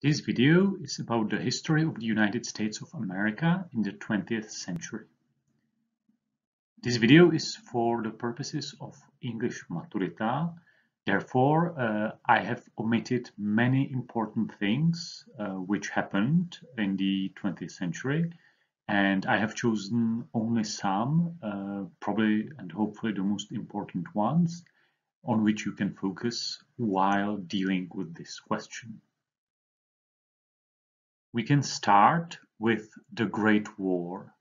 This video is about the history of the United States of America in the 20th century. This video is for the purposes of English Maturita. Therefore, I have omitted many important things which happened in the 20th century, and I have chosen only some, probably and hopefully the most important ones, on which you can focus while dealing with this question. We can start with the Great War.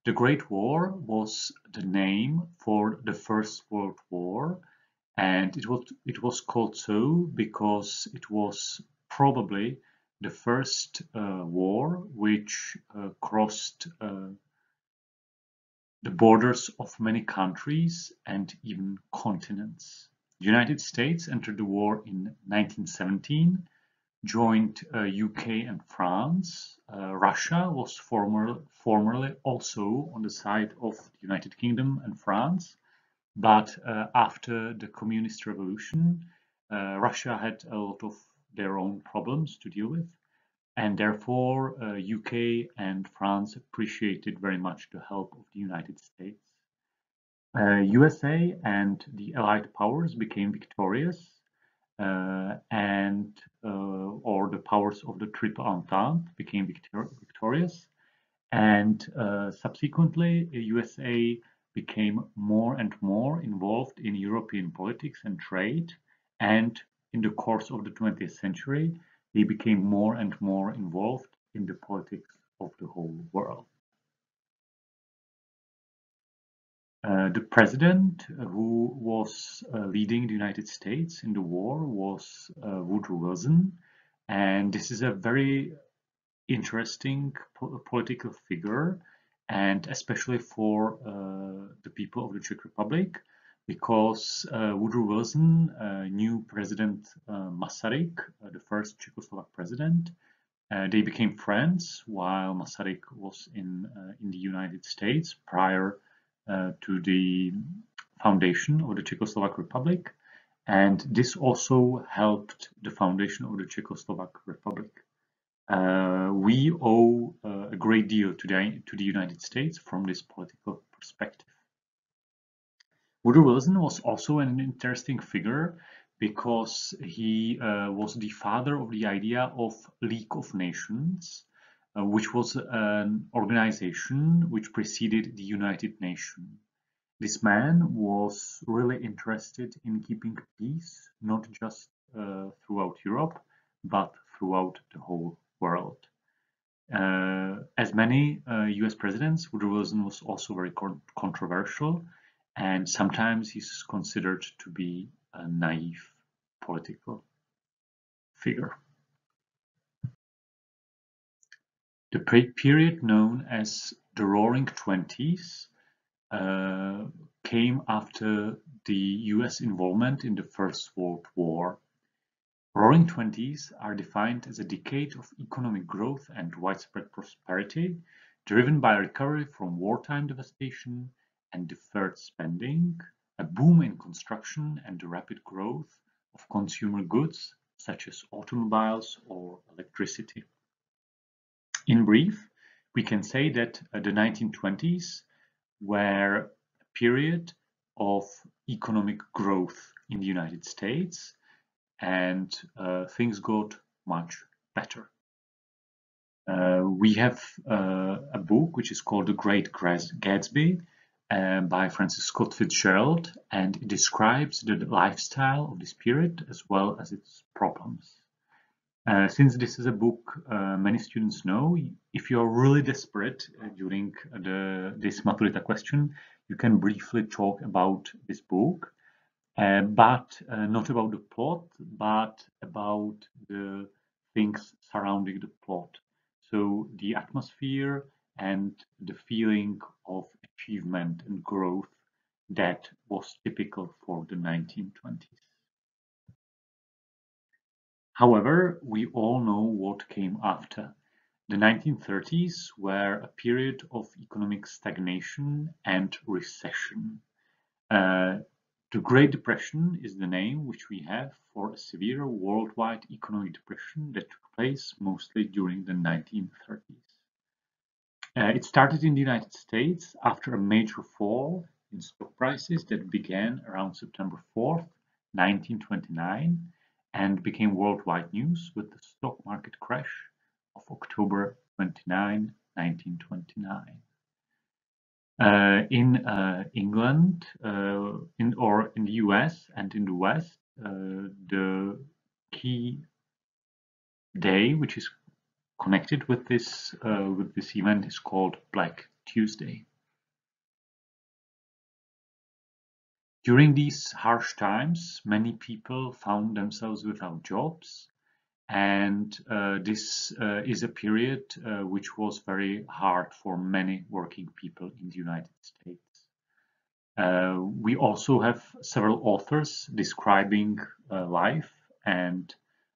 The Great War was the name for the First World War, and it was called so because it was probably the first war which crossed the borders of many countries and even continents. The United States entered the war in 1917, joined UK and France. Russia was formerly also on the side of the United Kingdom and France, but after the Communist Revolution, Russia had a lot of their own problems to deal with, and therefore UK and France appreciated very much the help of the United States. USA and the Allied powers became victorious, or the powers of the Triple Entente became victorious, and subsequently USA became more and more involved in European politics and trade, and in the course of the 20th century they became more and more involved in the politics of the whole world. The president who was leading the United States in the war was Woodrow Wilson, and this is a very interesting political figure, and especially for the people of the Czech Republic, because Woodrow Wilson knew President Masaryk, the first Czechoslovak president. They became friends while Masaryk was in the United States prior to the foundation of the Czechoslovak Republic, and this also helped the foundation of the Czechoslovak Republic. We owe a great deal to the United States from this political perspective. Woodrow Wilson was also an interesting figure because he was the father of the idea of League of Nations, which was an organization which preceded the United Nations. This man was really interested in keeping peace, not just throughout Europe, but throughout the whole world. As many US presidents, Woodrow Wilson was also very controversial, and sometimes he's considered to be a naive political figure. The period known as the Roaring Twenties came after the US involvement in the First World War. Roaring Twenties are defined as a decade of economic growth and widespread prosperity, driven by recovery from wartime devastation and deferred spending, a boom in construction, and the rapid growth of consumer goods such as automobiles or electricity. In brief, we can say that the 1920s were a period of economic growth in the United States, and things got much better. We have a book which is called The Great Gatsby by Francis Scott Fitzgerald, and it describes the lifestyle of this period as well as its problems. Since this is a book many students know, if you are really desperate during this Maturita question, you can briefly talk about this book, but not about the plot, but about the things surrounding the plot. So the atmosphere and the feeling of achievement and growth that was typical for the 1920s. However, we all know what came after. The 1930s were a period of economic stagnation and recession. The Great Depression is the name which we have for a severe worldwide economic depression that took place mostly during the 1930s. It started in the United States after a major fall in stock prices that began around September 4th, 1929, and became worldwide news with the stock market crash of October 29, 1929. In England, in the US and in the West, the key day which is connected with this event is called Black Tuesday. During these harsh times, many people found themselves without jobs, and this is a period which was very hard for many working people in the United States. We also have several authors describing life and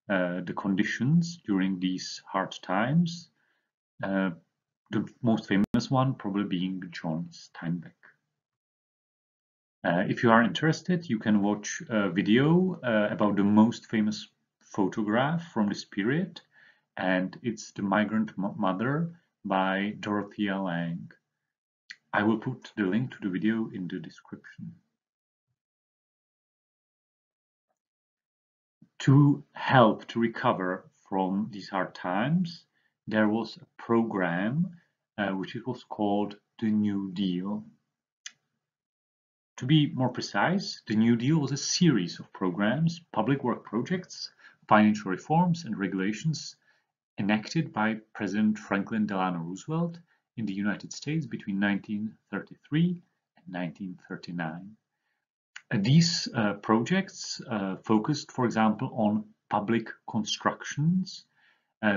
the conditions during these hard times. The most famous one probably being John Steinbeck. If you are interested, you can watch a video about the most famous photograph from this period, and it's The Migrant Mother by Dorothea Lange. I will put the link to the video in the description. To help to recover from these hard times, there was a program which it was called the New Deal. To be more precise, the New Deal was a series of programs, public work projects, financial reforms, and regulations enacted by President Franklin Delano Roosevelt in the United States between 1933 and 1939. These projects focused, for example, on public constructions.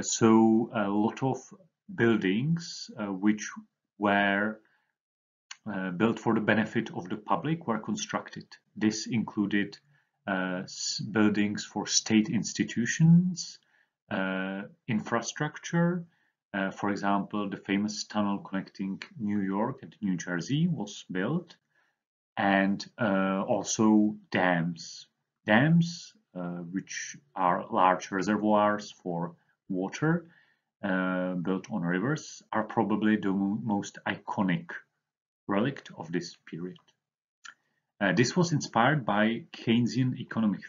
So a lot of buildings which were built for the benefit of the public were constructed. This included buildings for state institutions, infrastructure. For example, the famous tunnel connecting New York and New Jersey was built, and also dams. Dams, which are large reservoirs for water built on rivers, are probably the most iconic relic of this period. This was inspired by Keynesian economic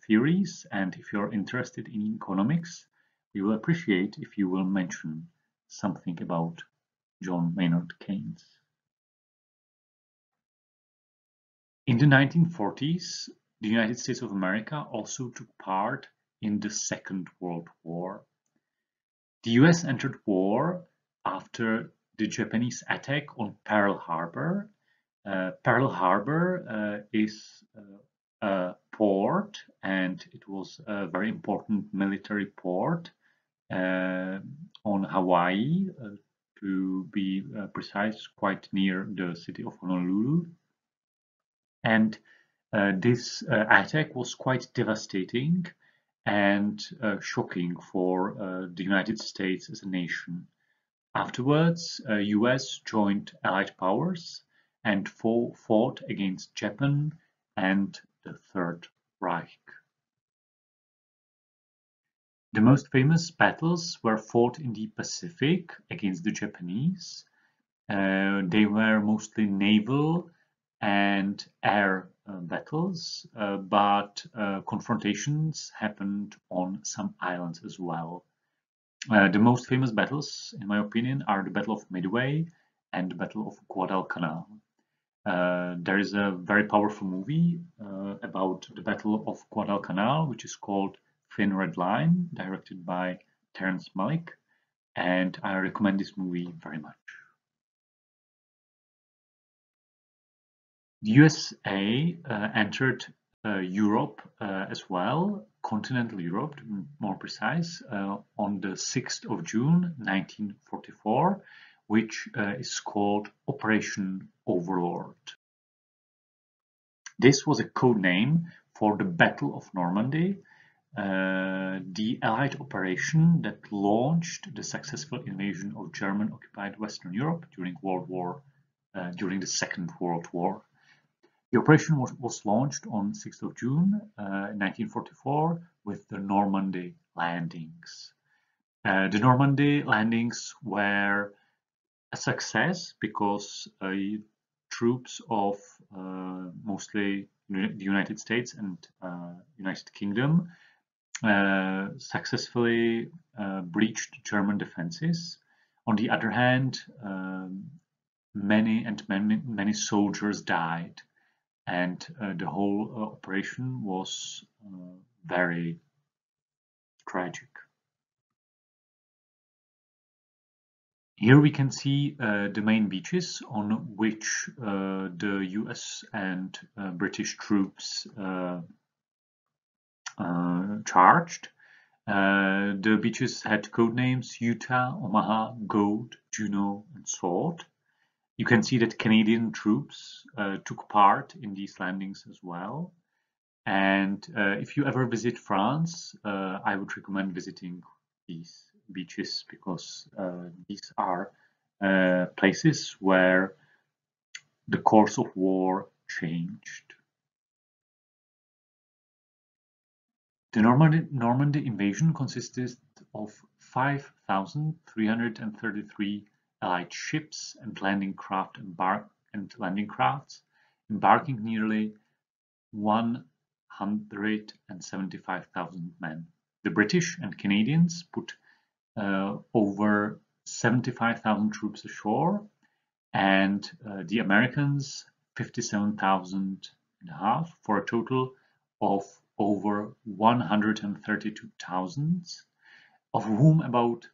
theories, and if you're interested in economics, we will appreciate if you will mention something about John Maynard Keynes. In the 1940s, the United States of America also took part in the Second World War. The US entered war after the Japanese attack on Pearl Harbor. Pearl Harbor is a port, and it was a very important military port on Hawaii, to be precise, quite near the city of Honolulu. And this attack was quite devastating and shocking for the United States as a nation. Afterwards, US joined Allied powers and fought against Japan and the Third Reich. The most famous battles were fought in the Pacific against the Japanese. They were mostly naval and air battles, but confrontations happened on some islands as well. The most famous battles, in my opinion, are the Battle of Midway and the Battle of Guadalcanal. There is a very powerful movie about the Battle of Guadalcanal, which is called Thin Red Line, directed by Terrence Malick, and I recommend this movie very much. The USA entered Europe as well, continental Europe, to be more precise, on the 6th of June 1944, which is called Operation Overlord. This was a code name for the Battle of Normandy, the Allied operation that launched the successful invasion of German-occupied Western Europe during the Second World War. The operation was launched on 6th of June 1944 with the Normandy landings. The Normandy landings were a success because troops of mostly the United States and United Kingdom successfully breached German defenses. On the other hand, many soldiers died, and the whole operation was very tragic. Here we can see the main beaches on which the US and British troops charged. The beaches had code names Utah, Omaha, Gold, Juno, and Sword. You can see that Canadian troops took part in these landings as well. And if you ever visit France, I would recommend visiting these beaches because these are places where the course of war changed. The Normandy invasion consisted of 5,333 Allied ships and landing crafts, embarking nearly 175,000 men. The British and Canadians put over 75,000 troops ashore, and the Americans 57,000 and a half, for a total of over 132,000, of whom about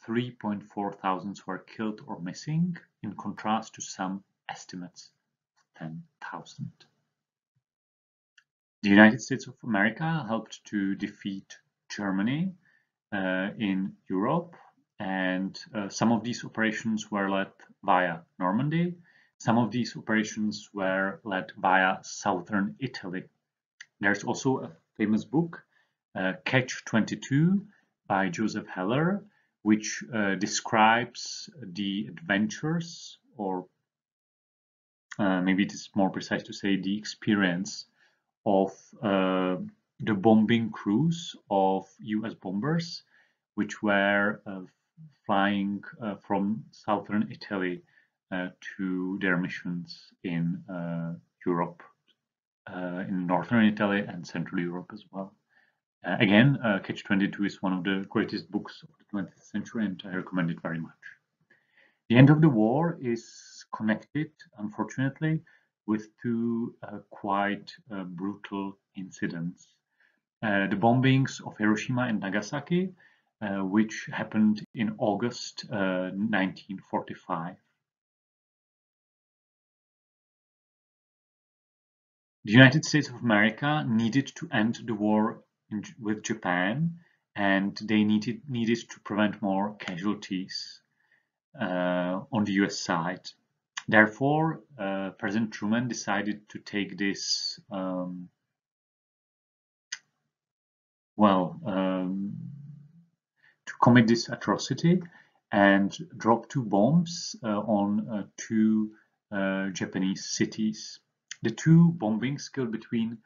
3.4 thousand were killed or missing, in contrast to some estimates of 10,000. The United States of America helped to defeat Germany in Europe, and some of these operations were led via Normandy. Some of these operations were led via southern Italy. There's also a famous book, Catch-22 by Joseph Heller, which describes the adventures, or maybe it is more precise to say the experience of the bombing crews of US bombers, which were flying from southern Italy to their missions in Europe, in northern Italy and Central Europe as well. Again, Catch-22 is one of the greatest books of the 20th century, and I recommend it very much. The end of the war is connected, unfortunately, with two quite brutal incidents. The bombings of Hiroshima and Nagasaki, which happened in August 1945. The United States of America needed to end the war with Japan, and they needed to prevent more casualties on the US side. Therefore, President Truman decided to take this to commit this atrocity and drop two bombs on two Japanese cities. The two bombings killed between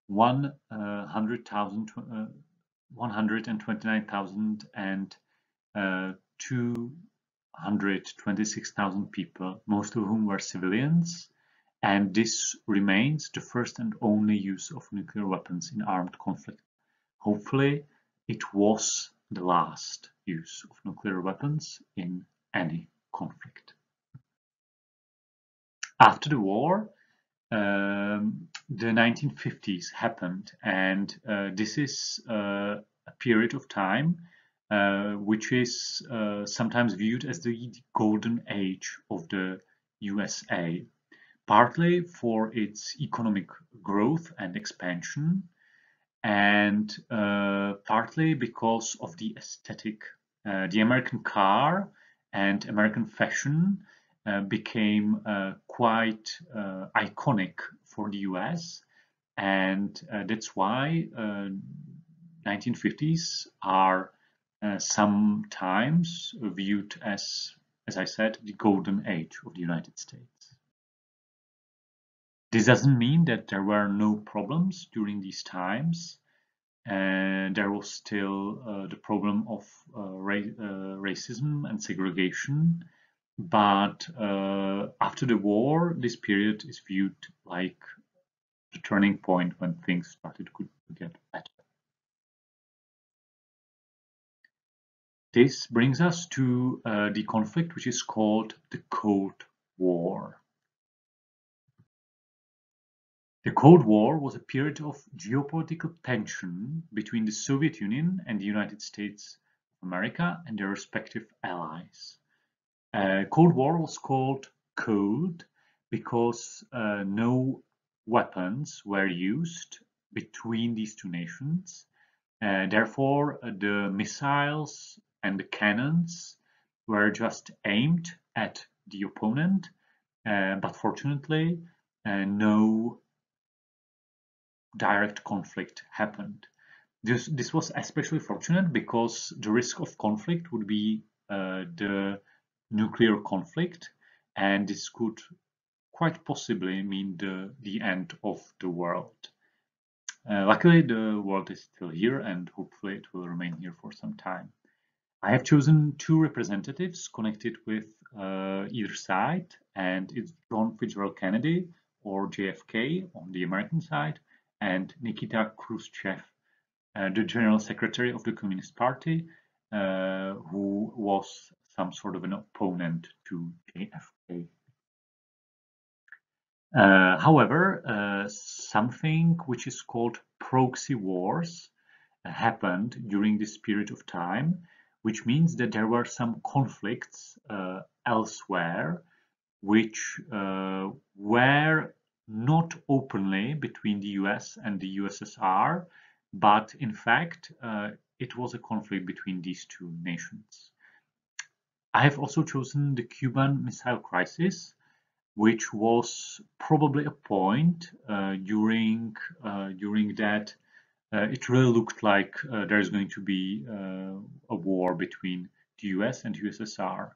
129,000 and 226,000 people, most of whom were civilians, and this remains the first and only use of nuclear weapons in armed conflict. Hopefully, it was the last use of nuclear weapons in any conflict. After the war, the 1950s happened, and this is a period of time which is sometimes viewed as the golden age of the USA, partly for its economic growth and expansion, and partly because of the aesthetic. The American car and American fashion became quite iconic for the US, and that's why 1950s are sometimes viewed as I said, the golden age of the United States. This doesn't mean that there were no problems during these times, and there was still the problem of racism and segregation. But after the war, this period is viewed like the turning point when things started to get better. This brings us to the conflict which is called the Cold War. The Cold War was a period of geopolitical tension between the Soviet Union and the United States of America and their respective allies. Cold War was called cold because no weapons were used between these two nations. Therefore, the missiles and the cannons were just aimed at the opponent, but fortunately, no direct conflict happened. This was especially fortunate because the risk of conflict would be the nuclear conflict, and this could quite possibly mean the end of the world. Luckily, the world is still here, and hopefully it will remain here for some time. I have chosen two representatives connected with either side, and it's John Fitzgerald Kennedy, or JFK, on the American side, and Nikita Khrushchev, the General Secretary of the Communist Party, who was some sort of an opponent to JFK. However, something which is called proxy wars happened during this period of time, which means that there were some conflicts elsewhere which were not openly between the US and the USSR, but in fact it was a conflict between these two nations. I have also chosen the Cuban Missile Crisis, which was probably a point during that it really looked like there is going to be a war between the US and USSR.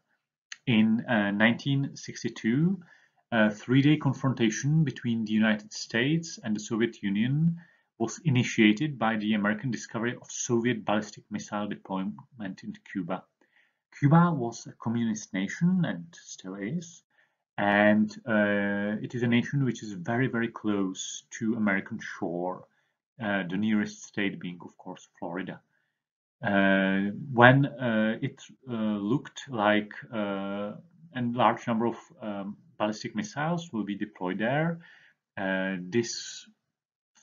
In 1962, a three-day confrontation between the United States and the Soviet Union was initiated by the American discovery of Soviet ballistic missile deployment in Cuba. Cuba was a communist nation and still is, and it is a nation which is very, very close to American shore, the nearest state being, of course, Florida. When it looked like a large number of ballistic missiles will be deployed there, this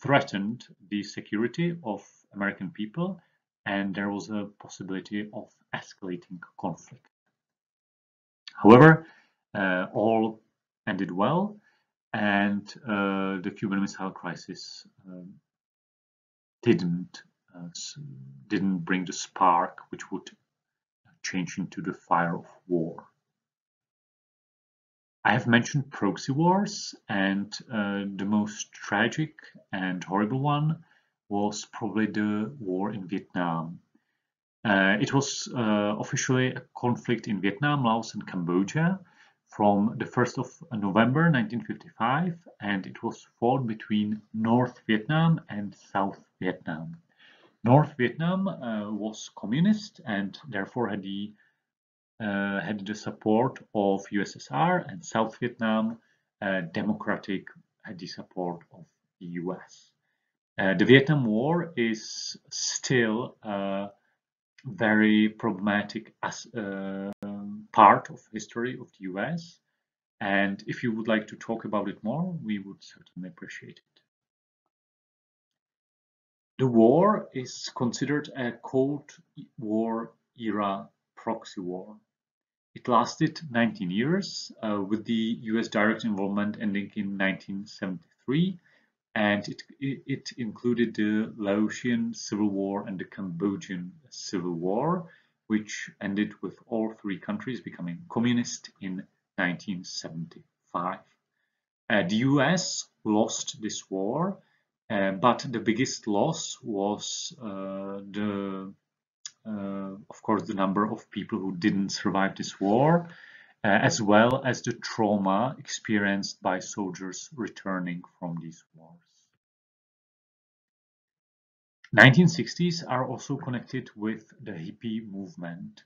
threatened the security of American people, and there was a possibility of escalating conflict. However, all ended well, and the Cuban Missile Crisis didn't bring the spark which would change into the fire of war. I have mentioned proxy wars, and the most tragic and horrible one was probably the war in Vietnam. It was officially a conflict in Vietnam, Laos, and Cambodia from the 1st of November 1955, and it was fought between North Vietnam and South Vietnam. North Vietnam was communist and therefore had the support of USSR, and South Vietnam, democratic, had the support of the US. The Vietnam War is still a very problematic part of history of the US, and if you would like to talk about it more, we would certainly appreciate it. The war is considered a Cold War era proxy war. It lasted 19 years, with the US direct involvement ending in 1973, and it included the Laotian Civil War and the Cambodian Civil War, which ended with all three countries becoming communist in 1975. The US lost this war, but the biggest loss was of course, the number of people who didn't survive this war. as well as the trauma experienced by soldiers returning from these wars. 1960s are also connected with the hippie movement.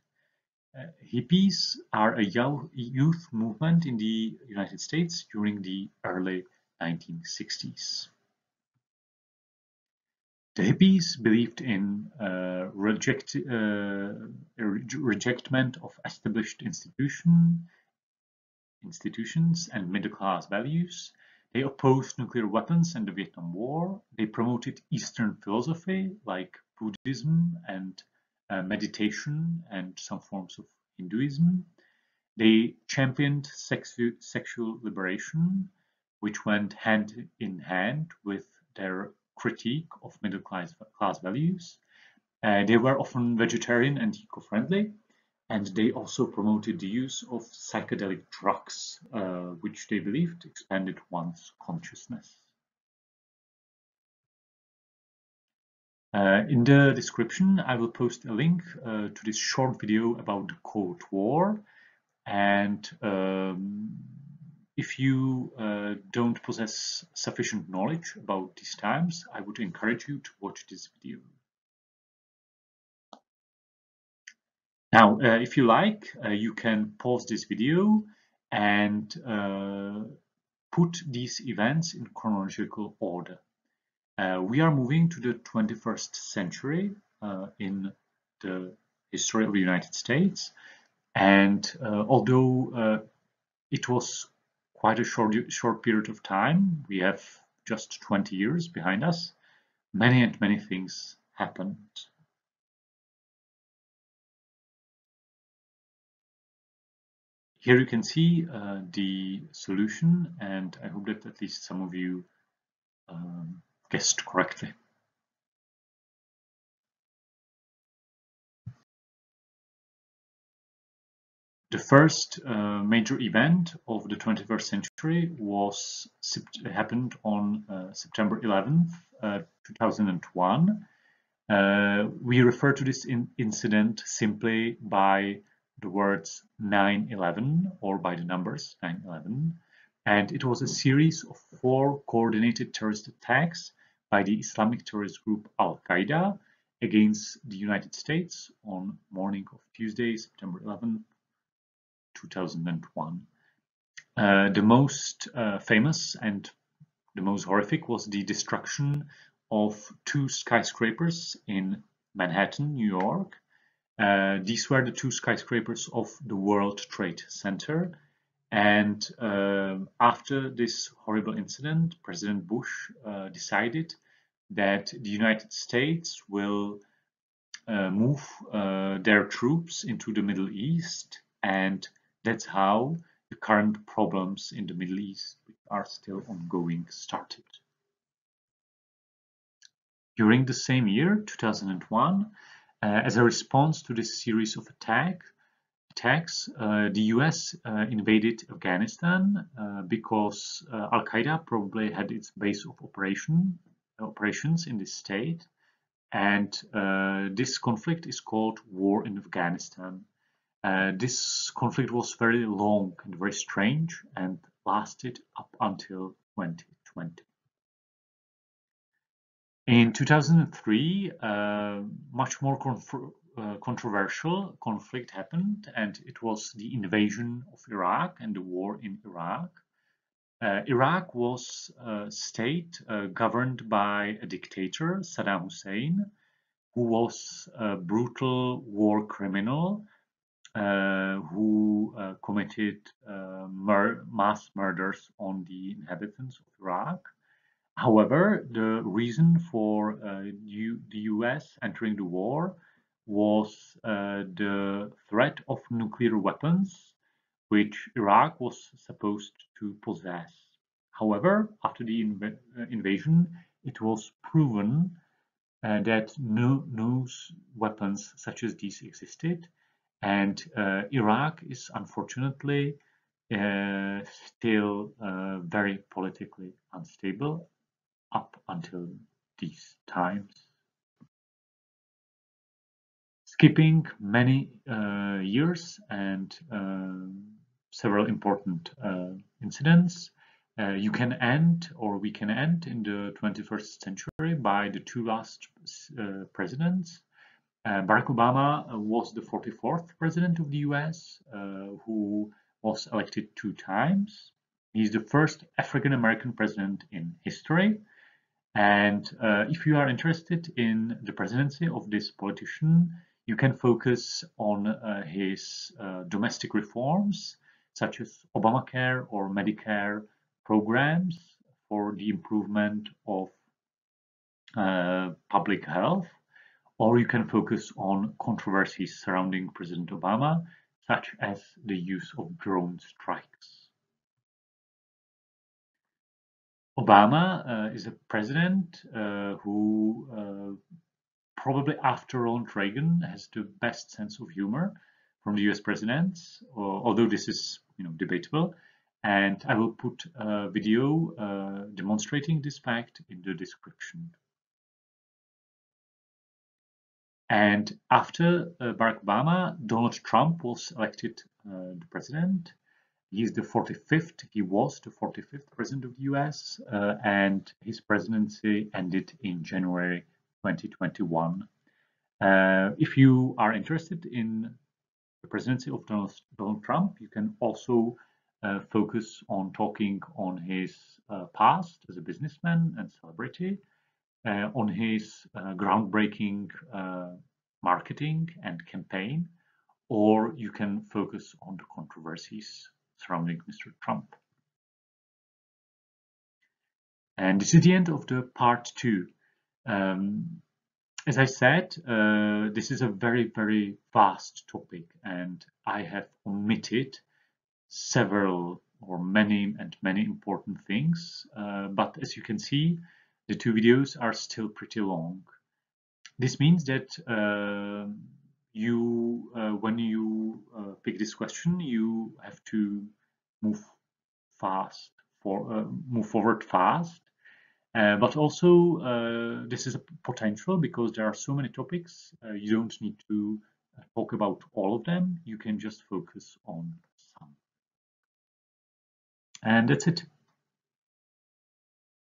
Hippies are a youth movement in the United States during the early 1960s. The hippies believed in rejectment of established institutions and middle-class values. They opposed nuclear weapons and the Vietnam War. They promoted Eastern philosophy like Buddhism and meditation and some forms of Hinduism. They championed sexual liberation, which went hand in hand with their critique of middle-class values. They were often vegetarian and eco-friendly, and they also promoted the use of psychedelic drugs, which they believed expanded one's consciousness. In the description, I will post a link to this short video about the Cold War. And if you don't possess sufficient knowledge about these times, I would encourage you to watch this video. Now, if you like, you can pause this video and put these events in chronological order. We are moving to the 21st century in the history of the United States. And although it was quite a short period of time, we have just 20 years behind us, many things happened. Here you can see the solution, and I hope that at least some of you guessed correctly. The first major event of the 21st century happened on September 11th, 2001. We refer to this incident simply by the words 9/11 or by the numbers 9/11. And it was a series of 4 coordinated terrorist attacks by the Islamic terrorist group Al-Qaeda against the United States on morning of Tuesday, September 11th, 2001. The most famous and the most horrific was the destruction of 2 skyscrapers in Manhattan, New York. These were the 2 skyscrapers of the World Trade Center. And after this horrible incident, President Bush decided that the United States will move their troops into the Middle East, and that's how the current problems in the Middle East, which are still ongoing, started. During the same year, 2001, as a response to this series of attacks, the US invaded Afghanistan because Al-Qaeda probably had its base of operations in this state. And this conflict is called War in Afghanistan. This conflict was very long and very strange and lasted up until 2020. In 2003, much more controversial conflict happened, and it was the invasion of Iraq and the war in Iraq. Iraq was a state governed by a dictator, Saddam Hussein, who was a brutal war criminal who committed mass murders on the inhabitants of Iraq. However, the reason for the US entering the war was the threat of nuclear weapons, which Iraq was supposed to possess. However, after the invasion, it was proven that no weapons such as these existed, and Iraq is unfortunately still very politically unstable up until these times. Skipping many years and several important incidents. You can end, or we can end, in the 21st century by the two last presidents. Barack Obama was the 44th president of the US, who was elected 2 times. He's the first African American president in history. And if you are interested in the presidency of this politician, you can focus on his domestic reforms, such as Obamacare or Medicare programs for the improvement of public health, or you can focus on controversies surrounding President Obama, such as the use of drone strikes. Obama is a president who probably after Ronald Reagan has the best sense of humor from the US presidents, although this is debatable. And I will put a video demonstrating this fact in the description. And after Barack Obama, Donald Trump was elected the president. He's the 45th, he was the 45th president of the US, and his presidency ended in January 2021. If you are interested in the presidency of Donald Trump, you can also focus on talking on his past as a businessman and celebrity, on his groundbreaking marketing and campaign, or you can focus on the controversies surrounding Mr. Trump. And this is the end of the part 2. As I said, this is a very, very vast topic, and I have omitted several or many important things. But as you can see, the 2 videos are still pretty long. This means that when you pick this question, you have to move forward fast. But also, this is a potential because there are so many topics. You don't need to talk about all of them. You can just focus on some. And that's it.